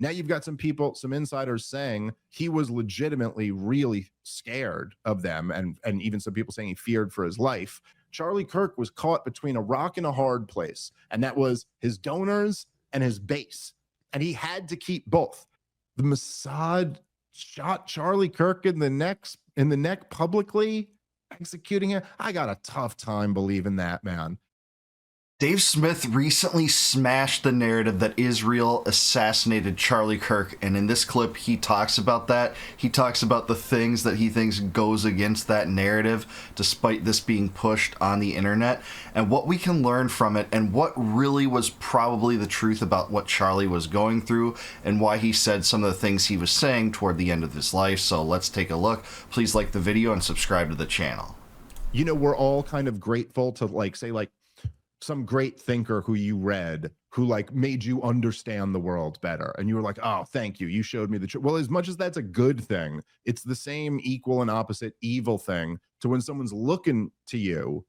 Now you've got some people, some insiders saying he was legitimately really scared of them, and even some people saying he feared for his life. Charlie Kirk was caught between a rock and a hard place, and that was his donors and his base. And he had to keep both. The Mossad shot Charlie Kirk in the neck publicly, executing him. I got a tough time believing that, man. Dave Smith recently smashed the narrative that Israel assassinated Charlie Kirk, and in this clip he talks about that. He talks about the things that he thinks goes against that narrative, despite this being pushed on the internet, and what we can learn from it, and what really was probably the truth about what Charlie was going through, and why he said some of the things he was saying toward the end of his life. So let's take a look. Please like the video and subscribe to the channel. You know, we're all kind of grateful to, like, say, like, some great thinker who you read who like made you understand the world better, and you were like, oh, thank you, you showed me the truth. Well, as much as that's a good thing, it's the same equal and opposite evil thing to when someone's looking to you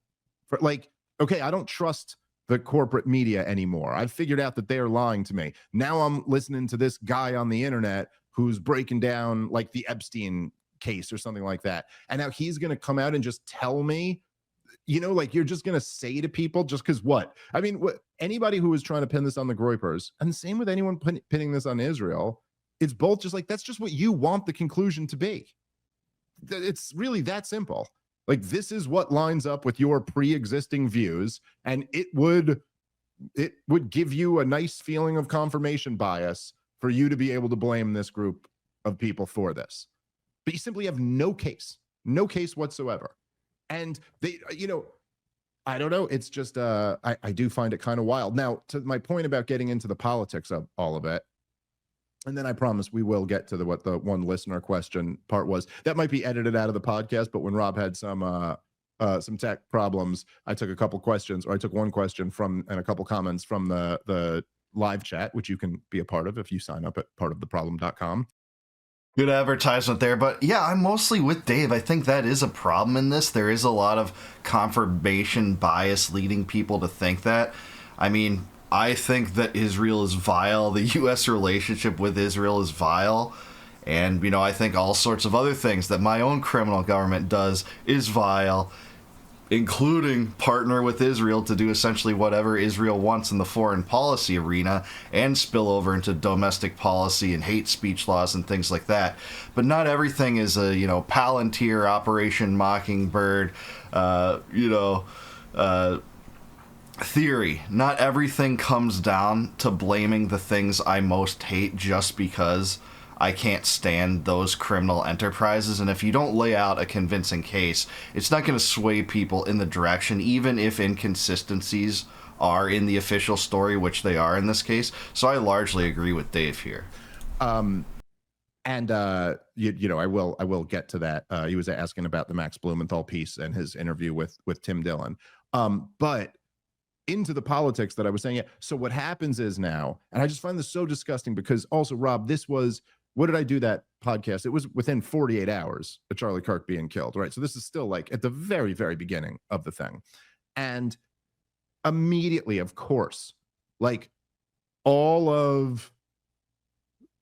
for, like, okay, I don't trust the corporate media anymore. I've figured out that they are lying to me. Now I'm listening to this guy on the internet who's breaking down like the Epstein case or something like that, and now he's going to come out and just tell me, you know, like, you're just going to say to people just because what? I mean, anybody who is trying to pin this on the Groypers, and same with anyone pinning this on Israel, it's both just like, that's just what you want the conclusion to be. It's really that simple. Like, this is what lines up with your pre-existing views, and it would give you a nice feeling of confirmation bias for you to be able to blame this group of people for this. But you simply have no case whatsoever. And they, you know, I don't know. It's just, I do find it kind of wild. Now, to my point about getting into the politics of all of it, and then I promise we will get to what the one listener question part was. That might be edited out of the podcast, but when Rob had some tech problems, I took a couple questions, or I took one question from, and a couple comments from the live chat, which you can be a part of if you sign up at partoftheproblem.com. Good advertisement there, but yeah, I'm mostly with Dave. I think that is a problem in this. There is a lot of confirmation bias leading people to think that. I mean, I think that Israel is vile. The U.S. relationship with Israel is vile. And, you know, I think all sorts of other things that my own criminal government does is vile, including partner with Israel to do essentially whatever Israel wants in the foreign policy arena and spill over into domestic policy and hate speech laws and things like that. But not everything is a, you know, Palantir, Operation Mockingbird, theory. Not everything comes down to blaming the things I most hate just because I can't stand those criminal enterprises. And if you don't lay out a convincing case, it's not going to sway people in the direction, even if inconsistencies are in the official story, which they are in this case. So I largely agree with Dave here. I will get to that. He was asking about the Max Blumenthal piece and his interview with Tim Dillon. But into the politics that I was saying. Yeah. So what happens is now, and I just find this so disgusting because also, Rob, this was, what did I do that podcast? It was within 48 hours of Charlie Kirk being killed, right? So this is still like at the very, very beginning of the thing. And immediately, of course, like all of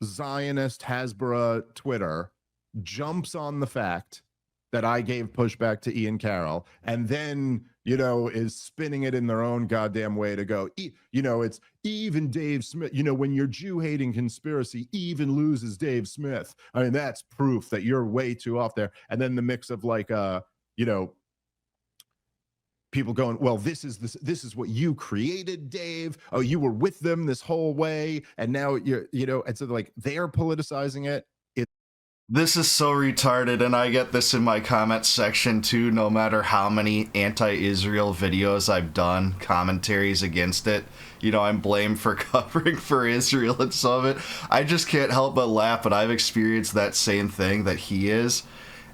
Zionist Hasbara Twitter jumps on the fact that I gave pushback to Ian Carroll, and then, you know, is spinning it in their own goddamn way to go, you know, it's even Dave Smith, you know, when your Jew-hating conspiracy even loses Dave Smith. I mean, that's proof that you're way too off there. And then the mix of like, you know, people going, well, this is what you created, Dave. Oh, you were with them this whole way, and now you're, you know, and so like they're politicizing it. This is so retarded, and I get this in my comments section too, no matter how many anti-Israel videos I've done, commentaries against it. You know, I'm blamed for covering for Israel and some of it. I just can't help but laugh, but I've experienced that same thing that he is.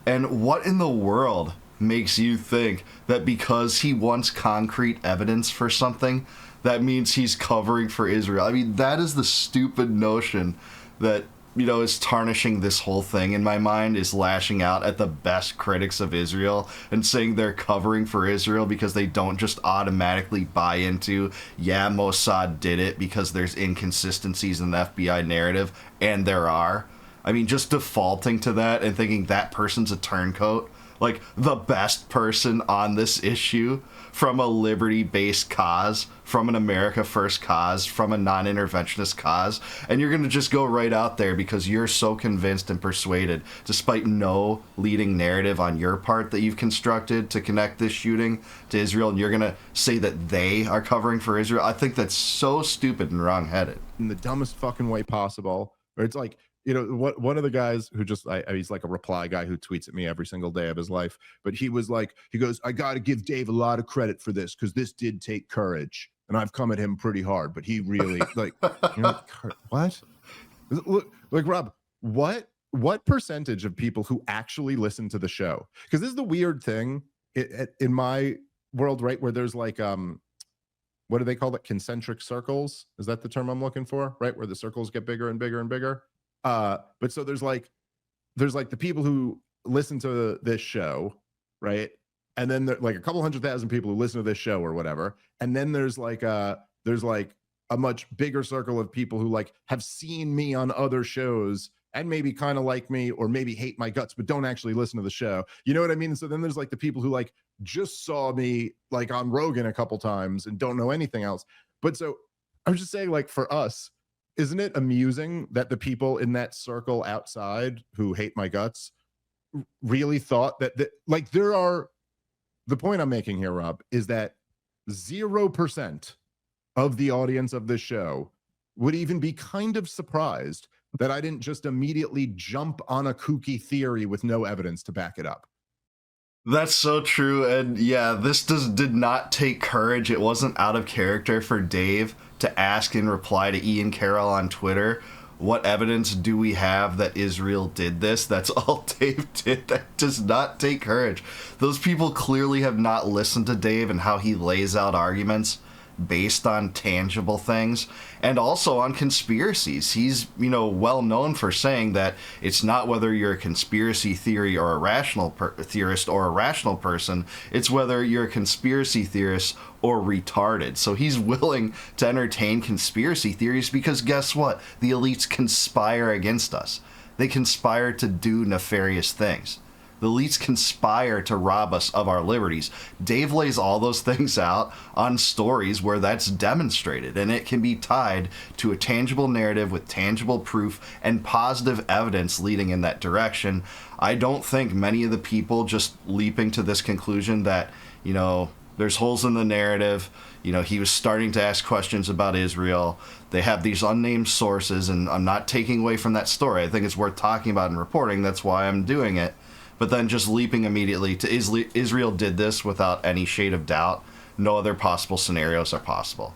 And what in the world makes you think that because he wants concrete evidence for something, that means he's covering for Israel? I mean, that is the stupid notion that is tarnishing this whole thing in my mind is lashing out at the best critics of Israel and saying they're covering for Israel because they don't just automatically buy into, yeah, Mossad did it because there's inconsistencies in the FBI narrative, and there are. I mean, just defaulting to that and thinking that person's a turncoat, like the best person on this issue from a liberty-based cause, from an America First cause, from a non-interventionist cause, and you're going to just go right out there because you're so convinced and persuaded, despite no leading narrative on your part that you've constructed to connect this shooting to Israel, and you're going to say that they are covering for Israel. I think that's so stupid and wrong-headed. In the dumbest fucking way possible, where it's like, what one of the guys who just he's like a reply guy who tweets at me every single day of his life, but he was like, he goes, I got to give Dave a lot of credit for this because this did take courage, and I've come at him pretty hard, but he really like, what? Look, like, Rob, what percentage of people who actually listen to the show? Because this is the weird thing in my world, right, where there's like what do they call it? Concentric circles? Is that the term I'm looking for? Right, where the circles get bigger and bigger and bigger. But so there's like the people who listen to this show, right? And then there, like a couple 100,000 people who listen to this show or whatever. And then there's like a much bigger circle of people who like have seen me on other shows and maybe kind of like me or maybe hate my guts, but don't actually listen to the show. You know what I mean? And so then there's like the people who like just saw me like on Rogan a couple times and don't know anything else. But so I'm just saying, like, for us, isn't it amusing that the people in that circle outside who hate my guts really thought that like there are, the point I'm making here, Rob, is that 0% of the audience of this show would even be kind of surprised that I didn't just immediately jump on a kooky theory with no evidence to back it up. That's so true, and yeah, this did not take courage. It wasn't out of character for Dave to ask in reply to Ian Carroll on Twitter, what evidence do we have that Israel did this? That's all Dave did. That does not take courage. Those people clearly have not listened to Dave and how he lays out arguments based on tangible things and also on conspiracies. He's, well known for saying that it's not whether you're a conspiracy theory or a rational theorist or a rational person, it's whether you're a conspiracy theorist or retarded. So he's willing to entertain conspiracy theories because guess what? The elites conspire against us. They conspire to do nefarious things. The elites conspire to rob us of our liberties. Dave lays all those things out on stories where that's demonstrated, and it can be tied to a tangible narrative with tangible proof and positive evidence leading in that direction. I don't think many of the people just leaping to this conclusion that, there's holes in the narrative, he was starting to ask questions about Israel. They have these unnamed sources, and I'm not taking away from that story. I think it's worth talking about and reporting. That's why I'm doing it. But then just leaping immediately to Israel did this without any shade of doubt. No other possible scenarios are possible.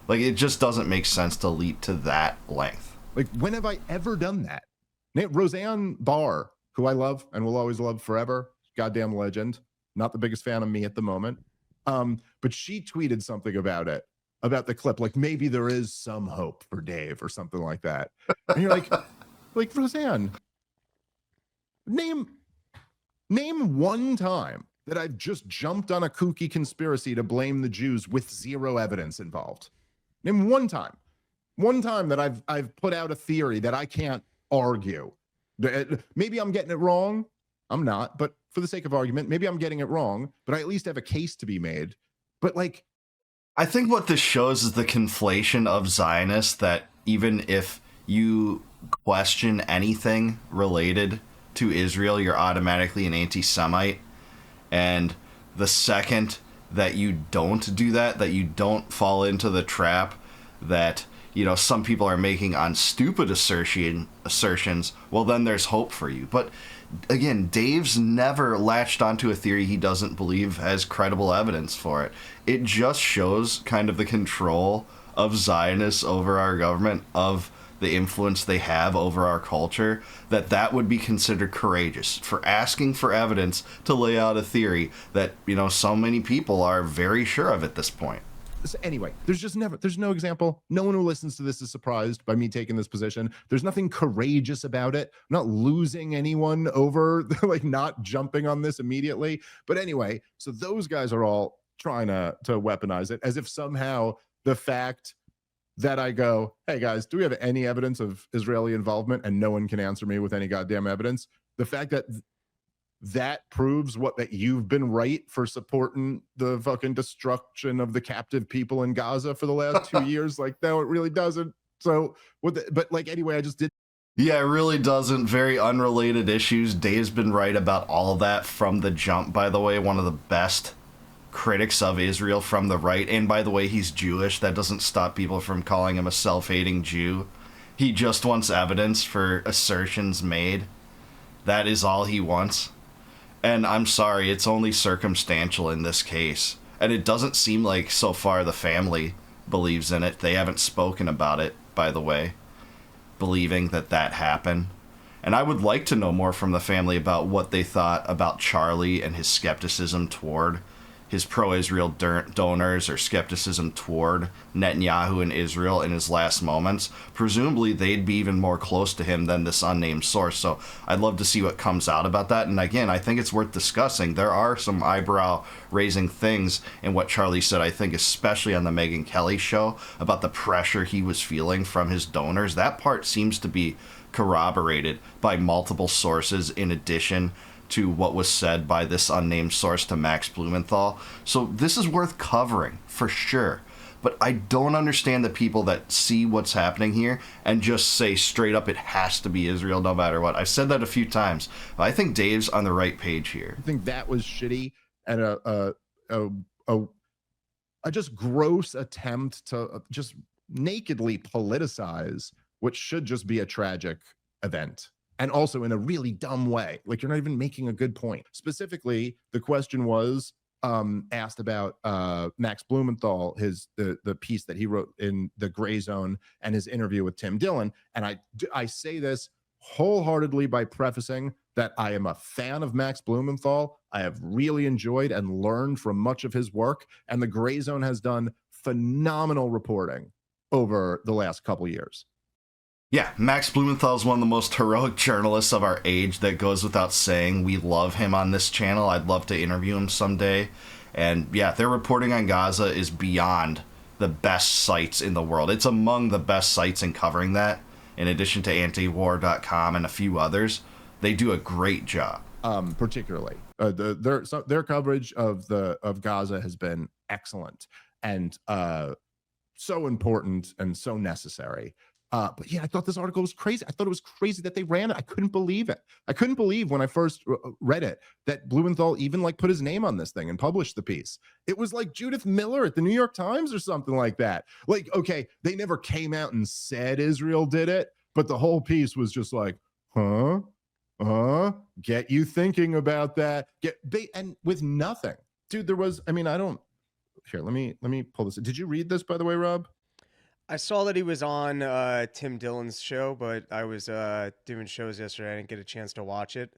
Like, it just doesn't make sense to leap to that length. Like, when have I ever done that? Roseanne Barr, who I love and will always love forever, goddamn legend. Not the biggest fan of me at the moment. But she tweeted something about it, about the clip. Like, maybe there is some hope for Dave or something like that. And you're like Roseanne, Name one time that I've just jumped on a kooky conspiracy to blame the Jews with zero evidence involved. Name one time. One time that I've put out a theory that I can't argue. Maybe I'm getting it wrong. I'm not, but for the sake of argument, maybe I'm getting it wrong, but I at least have a case to be made. But like, I think what this shows is the conflation of Zionists, that even if you question anything related to Israel, you're automatically an anti-Semite. And the second that you don't do that you don't fall into the trap that, some people are making on stupid assertions, well, then there's hope for you. But again, Dave's never latched onto a theory he doesn't believe has credible evidence for it. It just shows kind of the control of Zionists over our government, of the influence they have over our culture, that would be considered courageous for asking for evidence to lay out a theory that, so many people are very sure of at this point. So anyway, there's no example. No one who listens to this is surprised by me taking this position. There's nothing courageous about it. I'm not losing anyone over like not jumping on this immediately. But anyway, so those guys are all trying to weaponize it as if somehow the fact that I go, hey guys, do we have any evidence of Israeli involvement? And no one can answer me with any goddamn evidence. The fact that that proves what, that you've been right for supporting the fucking destruction of the captive people in Gaza for the last 2 years. Like, no, it really doesn't. So but like, anyway, I just did. Yeah, it really doesn't. Very unrelated issues. Dave's been right about all of that from the jump, by the way. One of the best critics of Israel from the right. And by the way, he's Jewish. That doesn't stop people from calling him a self-hating Jew. He just wants evidence for assertions made. That is all he wants. And I'm sorry, it's only circumstantial in this case. And it doesn't seem like so far the family believes in it. They haven't spoken about it, by the way, believing that that happened. And I would like to know more from the family about what they thought about Charlie and his skepticism toward his pro-Israel donors, or skepticism toward Netanyahu and Israel in his last moments. Presumably, they'd be even more close to him than this unnamed source. So I'd love to see what comes out about that. And again, I think it's worth discussing. There are some eyebrow-raising things in what Charlie said, I think, especially on the Megyn Kelly show, about the pressure he was feeling from his donors. That part seems to be corroborated by multiple sources in addition to what was said by this unnamed source to Max Blumenthal. So this is worth covering for sure. But I don't understand the people that see what's happening here and just say straight up it has to be Israel no matter what. I've said that a few times, but I think Dave's on the right page here. I think that was shitty and a just gross attempt to just nakedly politicize what should just be a tragic event. And also in a really dumb way. Like, you're not even making a good point. Specifically, the question was asked about Max Blumenthal, the piece that he wrote in the Gray Zone, and his interview with Tim Dillon. And I say this wholeheartedly by prefacing that I am a fan of Max Blumenthal. I have really enjoyed and learned from much of his work. And the Gray Zone has done phenomenal reporting over the last couple years. Yeah, Max Blumenthal is one of the most heroic journalists of our age. That goes without saying. We love him on this channel. I'd love to interview him someday. And yeah, their reporting on Gaza is beyond the best sites in the world. It's among the best sites in covering that, in addition to antiwar.com and a few others. They do a great job. Particularly, their coverage of Gaza has been excellent and so important and so necessary. But yeah, I thought this article was crazy. I thought it was crazy that they ran it. I couldn't believe it. I couldn't believe when I first read it that Blumenthal even like put his name on this thing and published the piece. It was like Judith Miller at the New York Times or something like that. Like, okay, they never came out and said Israel did it, but the whole piece was just like, get you thinking about that. And with nothing, dude. There was, I mean, I don't. Here, let me pull this. Did you read this, by the way, Rob? I saw that he was on Tim Dillon's show, but I was doing shows yesterday. I didn't get a chance to watch it.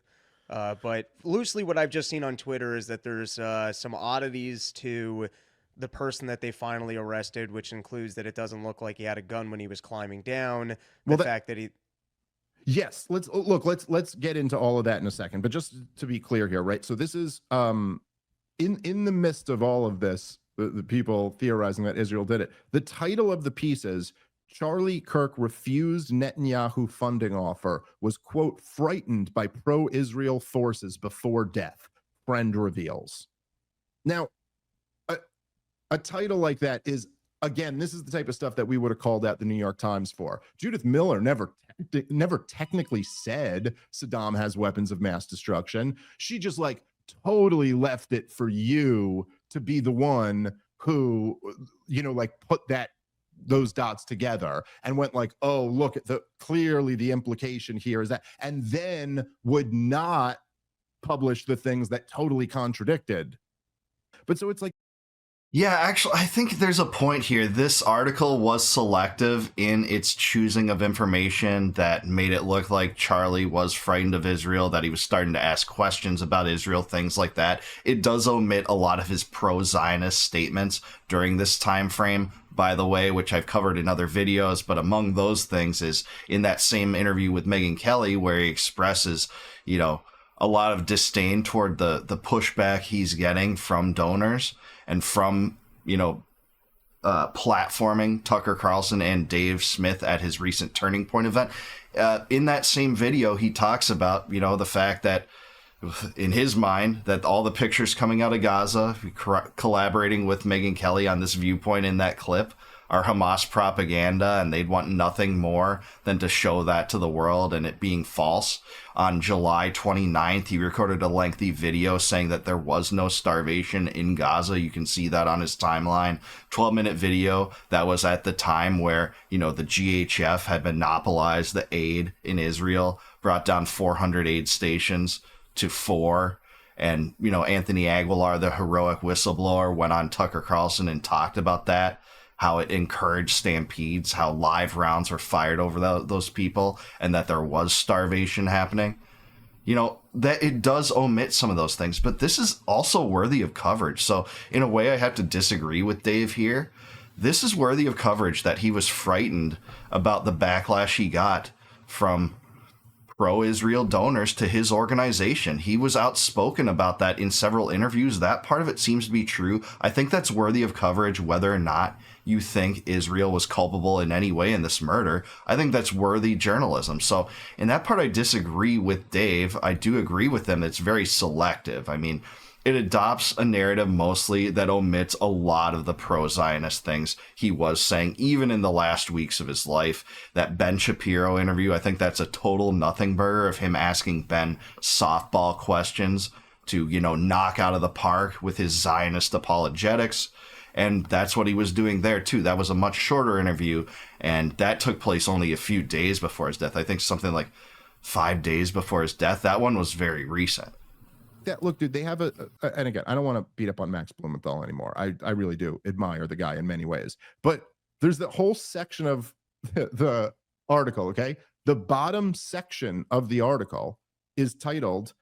But loosely, what I've just seen on Twitter is that there's some oddities to the person that they finally arrested, which includes that it doesn't look like he had a gun when he was climbing down. The fact that he... Yes, let's get into all of that in a second. But just to be clear here, right? So this is in the midst of all of this, the people theorizing that Israel did it. The title of the piece is Charlie Kirk refused Netanyahu funding offer, was, quote, frightened by pro-Israel forces before death, friend reveals. Now, a title like that is, again, this is the type of stuff that we would have called out the New York Times for. Judith Miller never technically said Saddam has weapons of mass destruction. She just like totally left it for you to be the one who, you know, like put those dots together and went like, oh, look at clearly the implication here is that, and then would not publish the things that totally contradicted. But so it's like, Yeah, actually, I think there's a point here. This article was selective in its choosing of information that made it look like Charlie was frightened of Israel, that he was starting to ask questions about Israel, things like that. It does omit a lot of his pro-Zionist statements during this time frame, by the way, which I've covered in other videos. But among those things is in that same interview with Megyn Kelly, where he expresses, a lot of disdain toward the pushback he's getting from donors and from, platforming Tucker Carlson and Dave Smith at his recent Turning Point event. In that same video, he talks about, the fact that in his mind that all the pictures coming out of Gaza, collaborating with Megyn Kelly on this viewpoint in that clip, are Hamas propaganda, and they'd want nothing more than to show that to the world and it being false. On July 29th, he recorded a lengthy video saying that there was no starvation in Gaza. You can see that on his timeline. 12-minute video that was at the time where, the GHF had monopolized the aid in Israel, brought down 400 aid stations to 4. And, Anthony Aguilar, the heroic whistleblower, went on Tucker Carlson and talked about that, how it encouraged stampedes, how live rounds were fired over those people, and that there was starvation happening. That it does omit some of those things, but this is also worthy of coverage. So in a way, I have to disagree with Dave here. This is worthy of coverage, that he was frightened about the backlash he got from pro-Israel donors to his organization. He was outspoken about that in several interviews. That part of it seems to be true. I think that's worthy of coverage, whether or not you think Israel was culpable in any way in this murder. I think that's worthy journalism. So in that part, I disagree with Dave. I do agree with him. It's very selective. I mean, it adopts a narrative mostly that omits a lot of the pro-Zionist things he was saying, even in the last weeks of his life. That Ben Shapiro interview, I think that's a total nothing burger of him asking Ben softball questions to, knock out of the park with his Zionist apologetics. And that's what he was doing there, too. That was a much shorter interview, and that took place only a few days before his death. I think something like 5 days before his death. That one was very recent. Yeah, look, dude, they have and again, I don't want to beat up on Max Blumenthal anymore. I really do admire the guy in many ways. But there's the whole section of the article, okay? The bottom section of the article is titled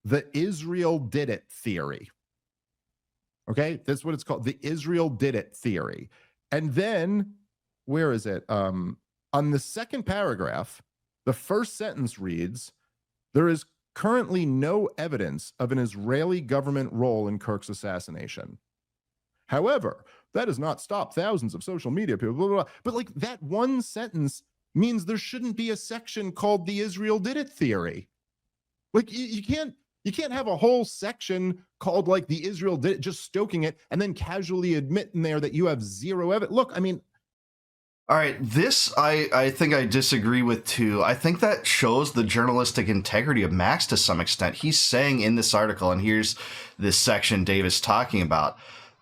"The Israel Did It Theory." Okay, that's what it's called, the Israel did it theory. And then, where is it? On the second paragraph, the first sentence reads, "There is currently no evidence of an Israeli government role in Kirk's assassination. However, that does not stop thousands of social media people, blah, blah, blah." But like that one sentence means there shouldn't be a section called the Israel did it theory. Like you can't have a whole section called like the Israel did it, just stoking it, and then casually admit in there that you have zero evidence. Look, I mean, all right, this I think I disagree with too. I think that shows the journalistic integrity of Max to some extent. He's saying in this article, and here's this section Dave is talking about,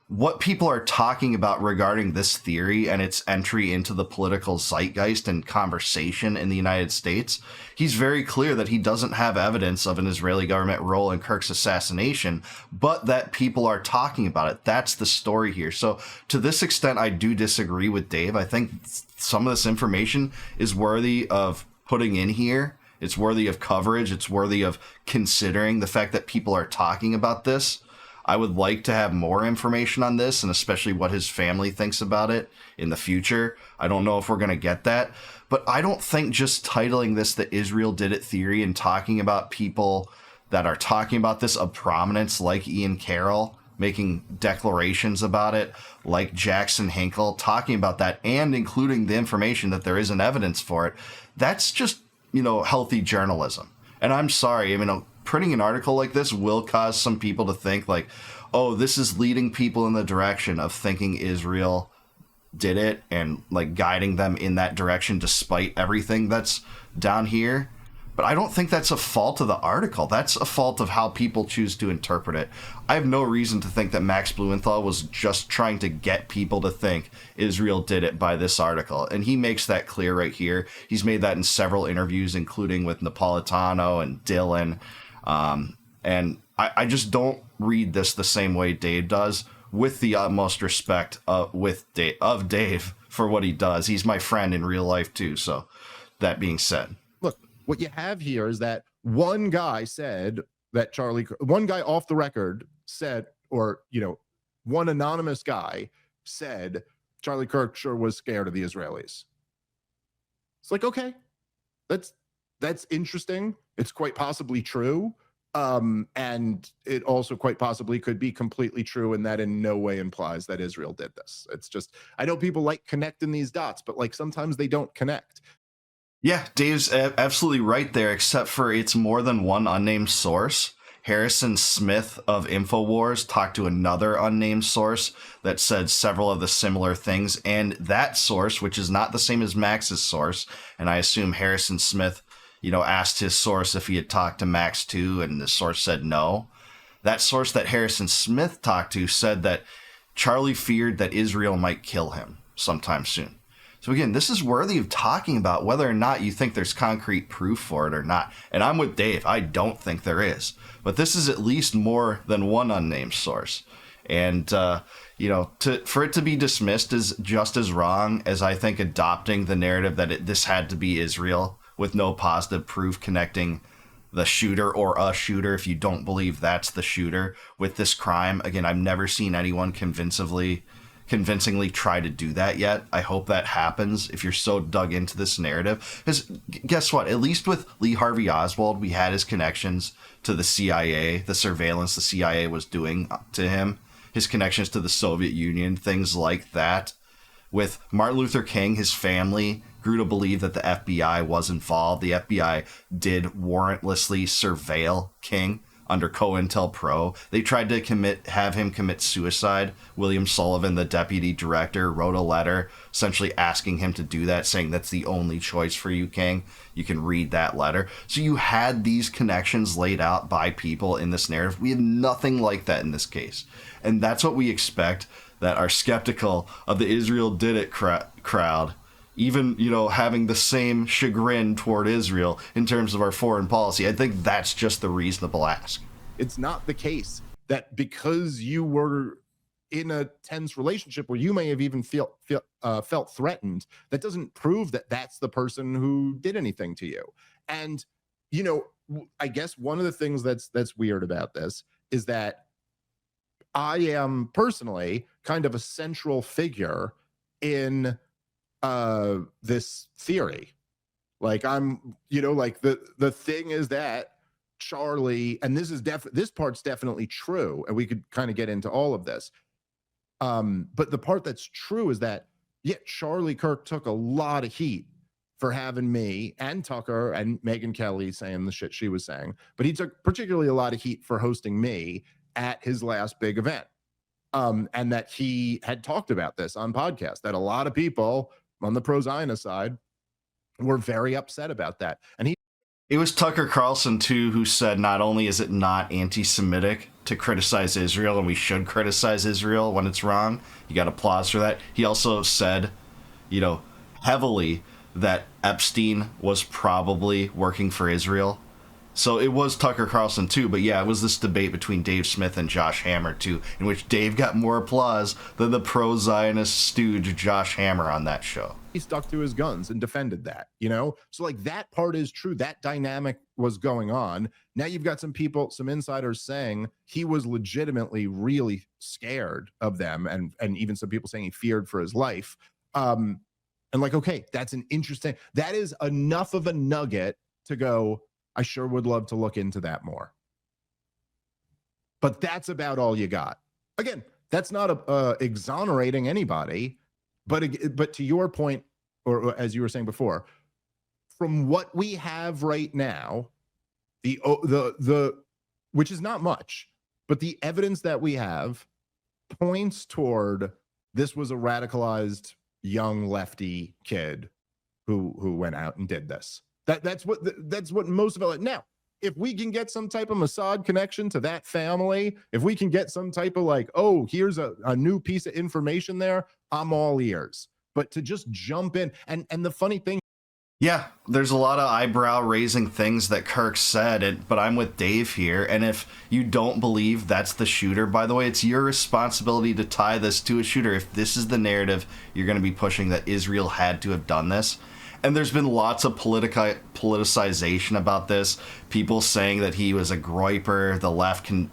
what people are talking about regarding this theory and its entry into the political zeitgeist and conversation in the United States. He's very clear that he doesn't have evidence of an Israeli government role in Kirk's assassination, but that people are talking about it. That's the story here. So to this extent, I do disagree with Dave. I think some of this information is worthy of putting in here. It's worthy of coverage. It's worthy of considering the fact that people are talking about this. I would like to have more information on this, and especially what his family thinks about it in the future. I don't know if we're going to get that, but I don't think just titling this the Israel did it theory and talking about people that are talking about this of prominence, like Ian Carroll making declarations about it, like Jackson Hinkle talking about that, and including the information that there isn't evidence for it, that's just, healthy journalism. And I'm sorry, printing an article like this will cause some people to think like, oh, this is leading people in the direction of thinking Israel did it and like guiding them in that direction despite everything that's down here. But I don't think that's a fault of the article. That's a fault of how people choose to interpret it. I have no reason to think that Max Blumenthal was just trying to get people to think Israel did it by this article. And he makes that clear right here. He's made that in several interviews, including with Napolitano and Dylan. And I just don't read this the same way Dave does, with the utmost respect of Dave for what he does. He's my friend in real life too. So that being said, look, what you have here is that one guy said that one guy off the record said, or, one anonymous guy said Charlie Kirk sure was scared of the Israelis. It's like, okay, that's interesting. It's quite possibly true. And it also quite possibly could be completely true, and that in no way implies that Israel did this. It's just, I know people like connecting these dots, but like sometimes they don't connect. Yeah, Dave's absolutely right there, except for it's more than one unnamed source. Harrison Smith of InfoWars talked to another unnamed source that said several of the similar things, and that source, which is not the same as Max's source, and I assume Harrison Smith, asked his source if he had talked to Max too, and the source said no. That source that Harrison Smith talked to said that Charlie feared that Israel might kill him sometime soon. So again, this is worthy of talking about whether or not you think there's concrete proof for it or not. And I'm with Dave. I don't think there is. But this is at least more than one unnamed source. And, for it to be dismissed is just as wrong as I think adopting the narrative that this had to be Israel with no positive proof connecting the shooter or a shooter, if you don't believe that's the shooter, with this crime. Again, I've never seen anyone convincingly try to do that yet. I hope that happens if you're so dug into this narrative. Because guess what? At least with Lee Harvey Oswald, we had his connections to the CIA, the surveillance the CIA was doing to him, his connections to the Soviet Union, things like that. With Martin Luther King, his family grew to believe that the FBI was involved. The FBI did warrantlessly surveil King under COINTELPRO. They tried to have him commit suicide. William Sullivan, the deputy director, wrote a letter essentially asking him to do that, saying that's the only choice for you, King. You can read that letter. So you had these connections laid out by people in this narrative. We have nothing like that in this case. And that's what we expect, that are skeptical of the Israel did it crowd, even, having the same chagrin toward Israel in terms of our foreign policy. I think that's just the reasonable ask. It's not the case that because you were in a tense relationship where you may have even felt threatened, that doesn't prove that that's the person who did anything to you. And, I guess one of the things that's weird about this is that I am personally kind of a central figure in this theory. Like I'm, like the thing is that Charlie, and this part's definitely true, and we could kind of get into all of this. But the part that's true is that, Charlie Kirk took a lot of heat for having me and Tucker and Megyn Kelly saying the shit she was saying, but he took particularly a lot of heat for hosting me at his last big event. And that he had talked about this on podcast, that a lot of people on the pro-Zionist side were very upset about that. And it was Tucker Carlson too who said not only is it not anti-Semitic to criticize Israel, and we should criticize Israel when it's wrong, you got applause for that. He also said, heavily that Epstein was probably working for Israel. So it was Tucker Carlson too, but it was this debate between Dave Smith and Josh Hammer too, in which Dave got more applause than the pro-Zionist stooge Josh Hammer on that show. He stuck to his guns and defended that, So like that part is true. That dynamic was going on. Now you've got some insiders saying he was legitimately really scared of them, and even some people saying he feared for his life. And like, okay, that is enough of a nugget to go, I sure would love to look into that more. But that's about all you got. Again, that's not exonerating anybody, but to your point, or as you were saying before, from what we have right now, the which is not much, but the evidence that we have points toward this was a radicalized young lefty kid who went out and did this. That's what most of it. Now, if we can get some type of Mossad connection to that family, if we can get some type of like, oh, here's a new piece of information there, I'm all ears. But to just jump in, and the funny thing Yeah, there's a lot of eyebrow raising things that Kirk said, but I'm with Dave here. And if you don't believe that's the shooter, by the way, it's your responsibility to tie this to a shooter. If this is the narrative you're going to be pushing, that Israel had to have done this. And there's been lots of politicization about this. People saying that he was a groiper, the left can,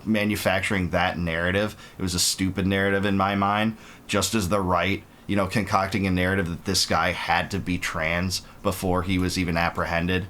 manufacturing that narrative. It was a stupid narrative in my mind, just as the right, concocting a narrative that this guy had to be trans before he was even apprehended.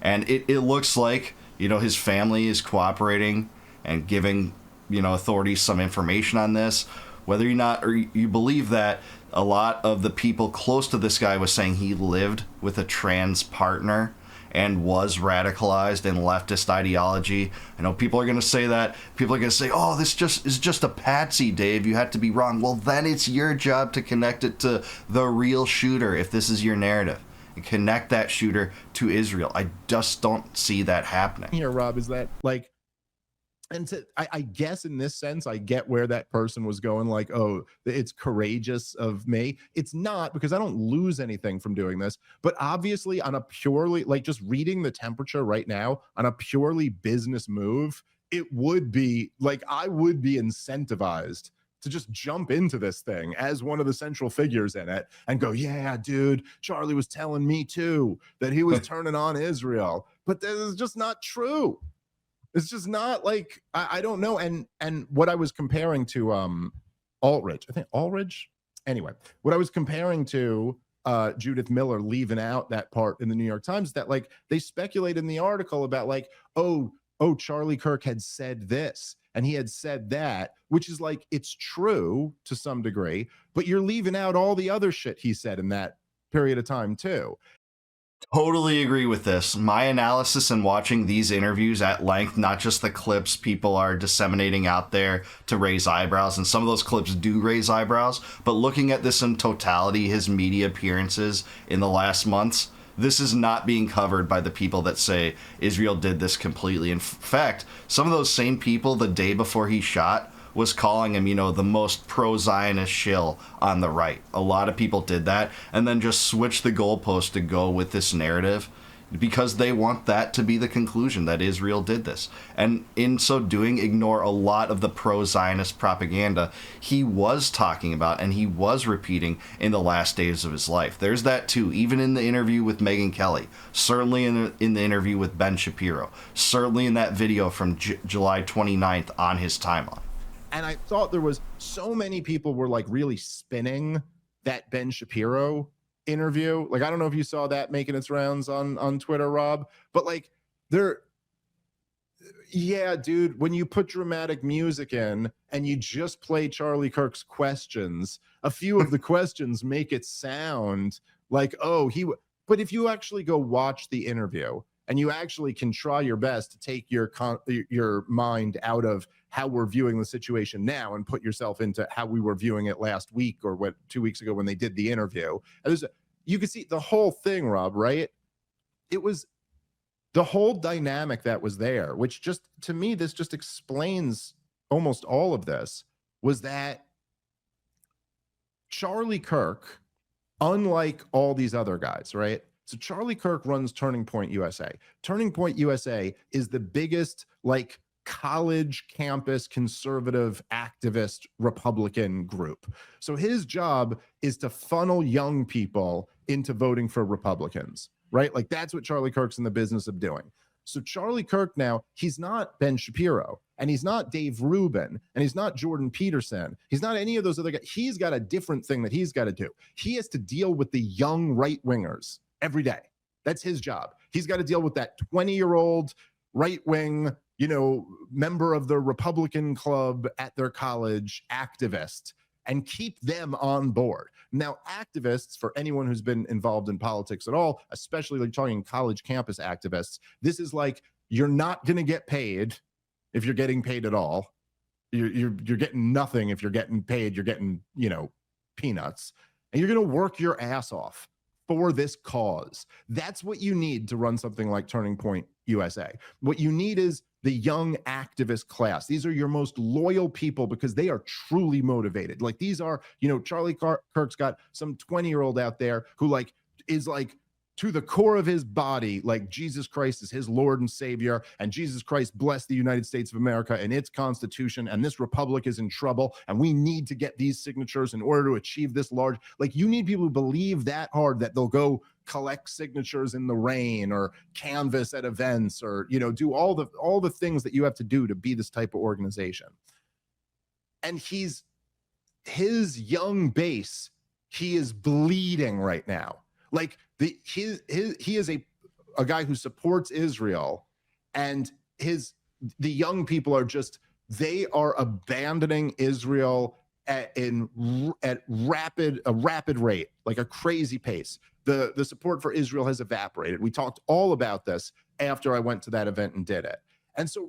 And it looks like, his family is cooperating and giving, authorities some information on this. Whether or not or you believe that, a lot of the people close to this guy was saying he lived with a trans partner and was radicalized in leftist ideology. I know people are going to say that. People are going to say, oh, this is just a patsy, Dave. You had to be wrong. Well, then it's your job to connect it to the real shooter if this is your narrative. And connect that shooter to Israel. I just don't see that happening. Here, Rob, is that like, and I guess in this sense, I get where that person was going, like, oh, it's courageous of me. It's not, because I don't lose anything from doing this. But obviously, on a purely, like, just reading the temperature right now, on a purely business move, it would be like, I would be incentivized to just jump into this thing as one of the central figures in it and go, yeah, dude, Charlie was telling me too that he was turning on Israel. But this is just not true. It's just not, like, I don't know. And what I was comparing to Altridge, I think Altridge. Anyway, what I was comparing to Judith Miller leaving out that part in the New York Times, that, like, they speculate in the article about, like, oh, Charlie Kirk had said this and he had said that, which is, like, it's true to some degree, but you're leaving out all the other shit he said in that period of time too. Totally agree with this. My analysis and watching these interviews at length, not just the clips people are disseminating out there to raise eyebrows, and some of those clips do raise eyebrows, but looking at this in totality, his media appearances in the last months, this is not being covered by the people that say Israel did this completely. In fact, some of those same people the day before he shot was calling him, the most pro-Zionist shill on the right. A lot of people did that and then just switched the goalpost to go with this narrative because they want that to be the conclusion, that Israel did this. And in so doing, ignore a lot of the pro-Zionist propaganda he was talking about and he was repeating in the last days of his life. There's that too, even in the interview with Megyn Kelly, certainly in the interview with Ben Shapiro, certainly in that video from July 29th on his timeline. And I thought there was so many people were, like, really spinning that Ben Shapiro interview. Like, I don't know if you saw that making its rounds on Twitter, Rob, but, like, yeah, dude, when you put dramatic music in and you just play Charlie Kirk's questions, a few of the questions make it sound like, oh, but if you actually go watch the interview and you actually can try your best to take your mind out of how we're viewing the situation now and put yourself into how we were viewing it last week or 2 weeks ago when they did the interview. You could see the whole thing, Rob, right? It was the whole dynamic that was there, which just, to me, this just explains almost all of this, was that Charlie Kirk, unlike all these other guys, right? So Charlie Kirk runs Turning Point USA. Turning Point USA is the biggest, like, college campus conservative activist Republican group. So his job is to funnel young people into voting for Republicans, right? Like, that's what Charlie Kirk's in the business of doing. So Charlie Kirk now, he's not Ben Shapiro, and he's not Dave Rubin, and he's not Jordan Peterson. He's not any of those other guys. He's got a different thing that he's got to do. He has to deal with the young right-wingers every day. That's his job. He's got to deal with that 20-year-old right-wing, member of the Republican club at their college activist and keep them on board. Now, activists, for anyone who's been involved in politics at all, especially like talking college campus activists, this is like, you're not going to get paid if you're getting paid at all. You're getting nothing if you're getting paid. You're getting, peanuts, and you're going to work your ass off for this cause. That's what you need to run something like Turning Point USA. What you need is the young activist class. These are your most loyal people because they are truly motivated. Like, these are, Charlie Kirk's got some 20-year-old out there who, like, is, like, to the core of his body, like Jesus Christ is his Lord and Savior, and Jesus Christ blessed the United States of America and its Constitution, and this republic is in trouble, and we need to get these signatures in order to achieve this large. Like, you need people who believe that hard that they'll go collect signatures in the rain or canvass at events or, you know, do all the things that you have to do to be this type of organization. And his young base, he is bleeding right now. Like, he is a guy who supports Israel, and the young people are just, they are abandoning Israel at a rapid rate, like a crazy pace. The support for Israel has evaporated. We talked all about this after I went to that event and did it. And so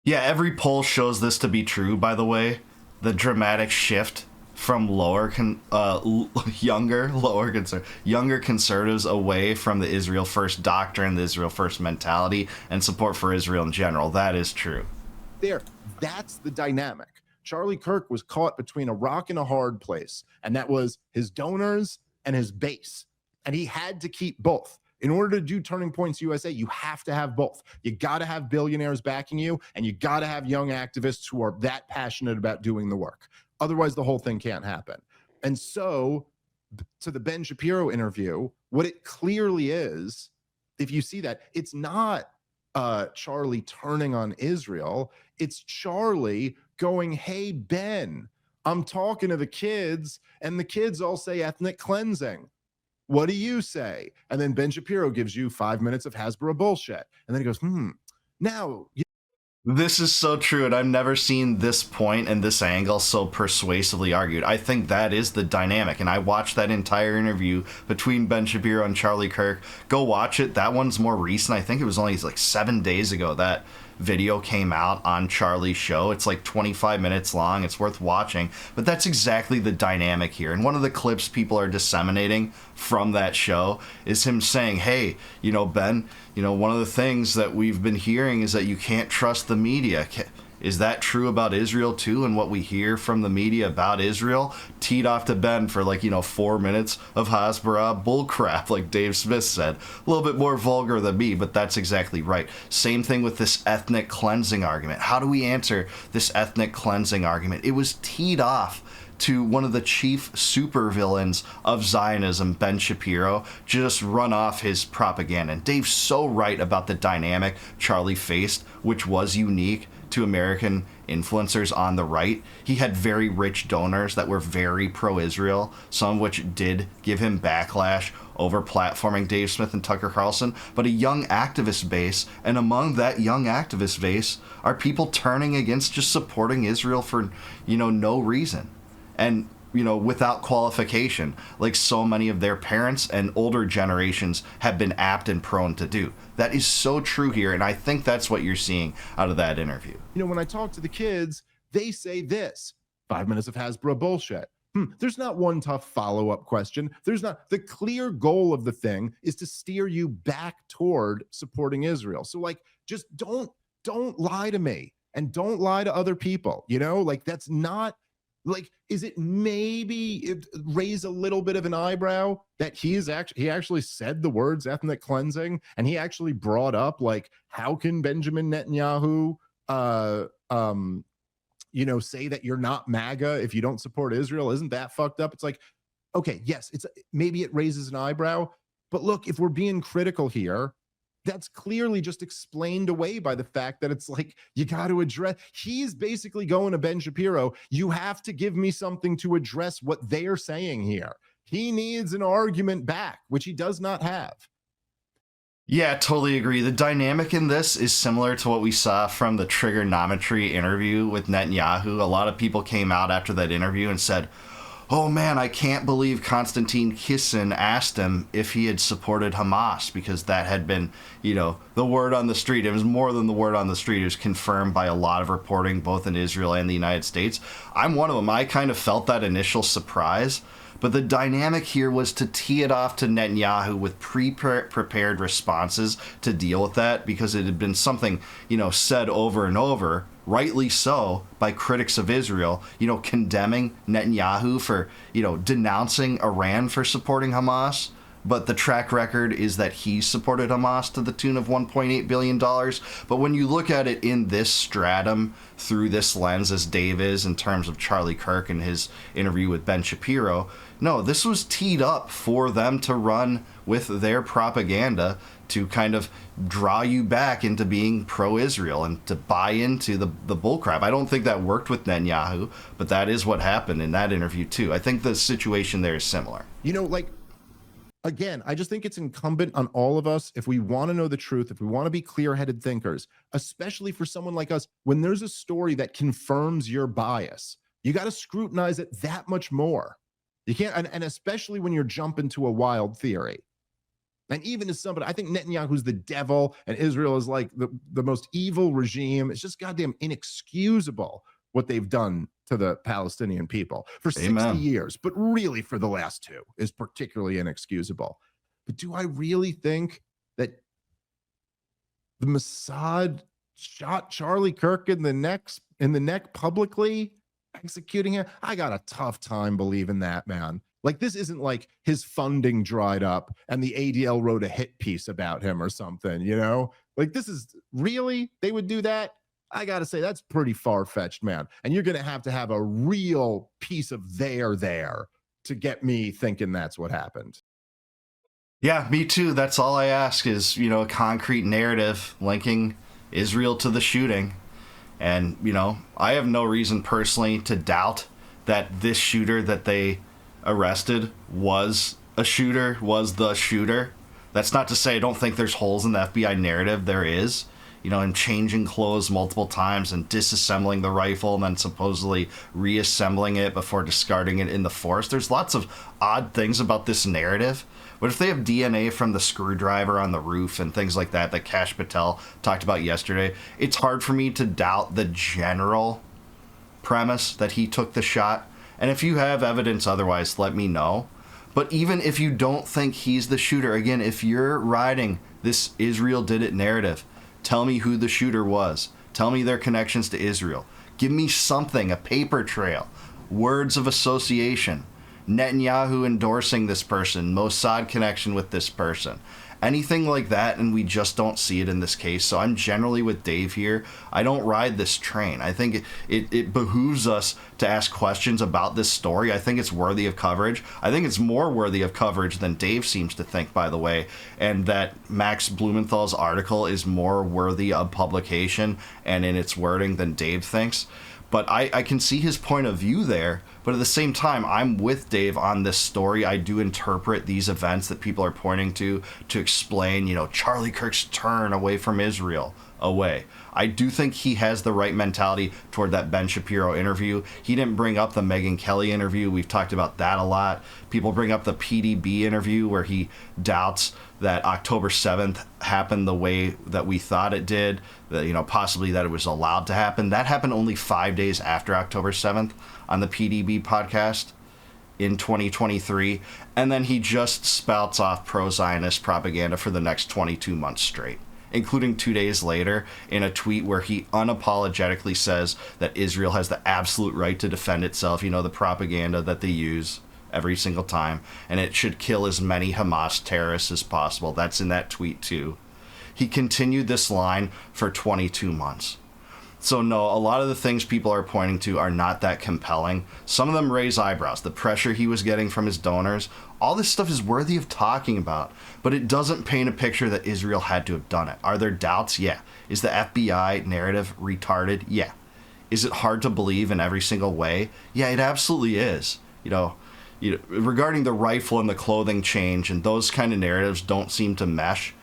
yeah, every poll shows this to be true, by the way. The dramatic shift from younger conservatives away from the Israel first doctrine, the Israel first mentality, and support for Israel in general. That is true. That's the dynamic. Charlie Kirk was caught between a rock and a hard place, and that was his donors and his base. And he had to keep both. In order to do Turning Points USA, you have to have both. You got to have billionaires backing you, and you got to have young activists who are that passionate about doing the work. Otherwise, the whole thing can't happen. And so, to the Ben Shapiro interview, what it clearly is, if you see that, it's not Charlie turning on Israel. It's Charlie going, hey, Ben, I'm talking to the kids, and the kids all say ethnic cleansing. What do you say? And then Ben Shapiro gives you 5 minutes of Hasbro bullshit. And then he goes, now... This is so true, and I've never seen this point and this angle so persuasively argued. I think that is the dynamic, and I watched that entire interview between Ben Shapiro and Charlie Kirk. Go watch it. That one's more recent. I think it was only like 7 days ago that video came out on Charlie's show. It's like 25 minutes long. It's worth watching. But that's exactly the dynamic here. And one of the clips people are disseminating from that show is him saying, hey, Ben, one of the things that we've been hearing is that you can't trust the media. Is that true about Israel too? And what we hear from the media about Israel? Teed off to Ben for 4 minutes of Hasbara bullcrap, like Dave Smith said. A little bit more vulgar than me, but that's exactly right. Same thing with this ethnic cleansing argument. How do we answer this ethnic cleansing argument? It was teed off to one of the chief supervillains of Zionism, Ben Shapiro, just run off his propaganda. And Dave's so right about the dynamic Charlie faced, which was unique to American influencers on the right. He had very rich donors that were very pro-Israel, some of which did give him backlash over platforming Dave Smith and Tucker Carlson, but a young activist base, and among that young activist base are people turning against just supporting Israel for, no reason. And, without qualification, like so many of their parents and older generations have been apt and prone to do. That is so true here, and I think that's what you're seeing out of that interview. When I talk to the kids, they say this, 5 minutes of Hasbro bullshit. There's not one tough follow-up question. There's not. The clear goal of the thing is to steer you back toward supporting Israel. So, just don't lie to me, and don't lie to other people. That's not... is it maybe raise a little bit of an eyebrow that he actually said the words ethnic cleansing, and he actually brought up how can Benjamin Netanyahu say that you're not MAGA if you don't support Israel? Isn't that fucked up? It's okay, yes, maybe it raises an eyebrow, but look, if we're being critical here, that's clearly just explained away by the fact that it's you got to address. He's basically going to Ben Shapiro. You have to give me something to address what they're saying here. He needs an argument back, which he does not have. Yeah, totally agree. The dynamic in this is similar to what we saw from the trigonometry interview with Netanyahu. A lot of people came out after that interview and said, oh man, I can't believe Konstantin Kisin asked him if he had supported Hamas, because that had been, the word on the street. It was more than the word on the street. It was confirmed by a lot of reporting, both in Israel and the United States. I'm one of them. I kind of felt that initial surprise. But the dynamic here was to tee it off to Netanyahu with prepared responses to deal with that, because it had been something, said over and over, rightly so, by critics of Israel, condemning Netanyahu for, denouncing Iran for supporting Hamas. but the track record is that he supported Hamas to the tune of $1.8 billion. But when you look at it in this stratum, through this lens, as Dave is in terms of Charlie Kirk and his interview with Ben Shapiro, no, this was teed up for them to run with their propaganda to kind of draw you back into being pro-Israel and to buy into the bullcrap. I don't think that worked with Netanyahu, but that is what happened in that interview too. I think the situation there is similar. You know, like, again, I just think it's incumbent on all of us, if we want to know the truth, if we want to be clear-headed thinkers, especially for someone like us, when there's a story that confirms your bias, you got to scrutinize it that much more. You can't, and especially when you're jumping to a wild theory. And even as somebody, I think Netanyahu's the devil and Israel is like the most evil regime. It's just goddamn inexcusable what they've done to the Palestinian people for 60 years, but really for the last 2 is particularly inexcusable. But do I really think that the Mossad shot Charlie Kirk in the neck publicly, executing him? I got a tough time believing that, man. Like, this isn't like his funding dried up and the ADL wrote a hit piece about him or something, you know? Like, this is really, they would do that? I got to say, that's pretty far-fetched, man. And you're going to have a real piece of there to get me thinking that's what happened. Yeah, me too. That's all I ask is, you know, a concrete narrative linking Israel to the shooting. And, you know, I have no reason personally to doubt that this shooter that they arrested was the shooter. That's not to say I don't think there's holes in the FBI narrative. There is, you know, in changing clothes multiple times and disassembling the rifle and then supposedly reassembling it before discarding it in the forest. There's lots of odd things about this narrative. But if they have DNA from the screwdriver on the roof and things like that Kash Patel talked about yesterday, it's hard for me to doubt the general premise that he took the shot. And if you have evidence otherwise, let me know. But even if you don't think he's the shooter, again, if you're riding this Israel did it narrative, tell me who the shooter was. Tell me their connections to Israel. Give me something, a paper trail, words of association, Netanyahu endorsing this person, Mossad connection with this person. Anything like that, and we just don't see it in this case. So I'm generally with Dave here. I don't ride this train. I think it behooves us to ask questions about this story. I think it's worthy of coverage. I think it's more worthy of coverage than Dave seems to think, by the way, and that Max Blumenthal's article is more worthy of publication and in its wording than Dave thinks. But I can see his point of view there. But at the same time, I'm with Dave on this story. I do interpret these events that people are pointing to explain, you know, Charlie Kirk's turn away from Israel away. I do think he has the right mentality toward that Ben Shapiro interview. He didn't bring up the Megyn Kelly interview. We've talked about that a lot. People bring up the PDB interview where he doubts that October 7th happened the way that we thought it did, that, you know, possibly that it was allowed to happen. That happened only 5 days after October 7th on the PDB podcast in 2023. And then he just spouts off pro-Zionist propaganda for the next 22 months straight, including 2 days later in a tweet where he unapologetically says that Israel has the absolute right to defend itself, you know, the propaganda that they use every single time, and it should kill as many Hamas terrorists as possible. That's in that tweet too. He continued this line for 22 months. So no, a lot of the things people are pointing to are not that compelling. Some of them raise eyebrows. The pressure he was getting from his donors, all this stuff is worthy of talking about, but it doesn't paint a picture that Israel had to have done it. Are there doubts? Yeah. Is the FBI narrative retarded? Yeah. Is it hard to believe in every single way? Yeah, it absolutely is. You know, regarding the rifle and the clothing change and those kind of narratives don't seem to mesh.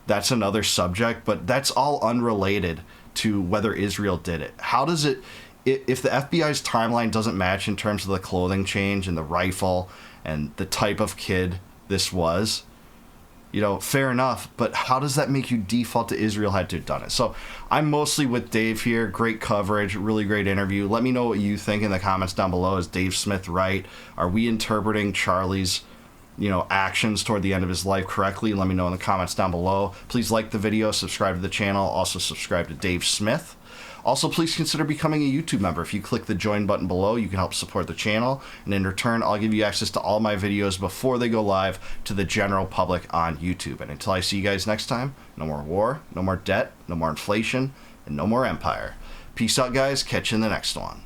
That's another subject, but that's all unrelated to whether Israel did it. How does it, if the FBI's timeline doesn't match in terms of the clothing change and the rifle and the type of kid this was, you know, fair enough, but how does that make you default to Israel had to have done it? So I'm mostly with Dave here. Great coverage, really great interview. Let me know what you think in the comments down below. Is Dave Smith right? Are we interpreting Charlie's, you know, actions toward the end of his life correctly? Let me know in the comments down below. Please like the video, subscribe to the channel, also subscribe to Dave Smith. Also, please consider becoming a YouTube member. If you click the join button below, you can help support the channel, and in return, I'll give you access to all my videos before they go live to the general public on YouTube. And until I see you guys next time, no more war, no more debt, no more inflation, and no more empire. Peace out, guys. Catch you in the next one.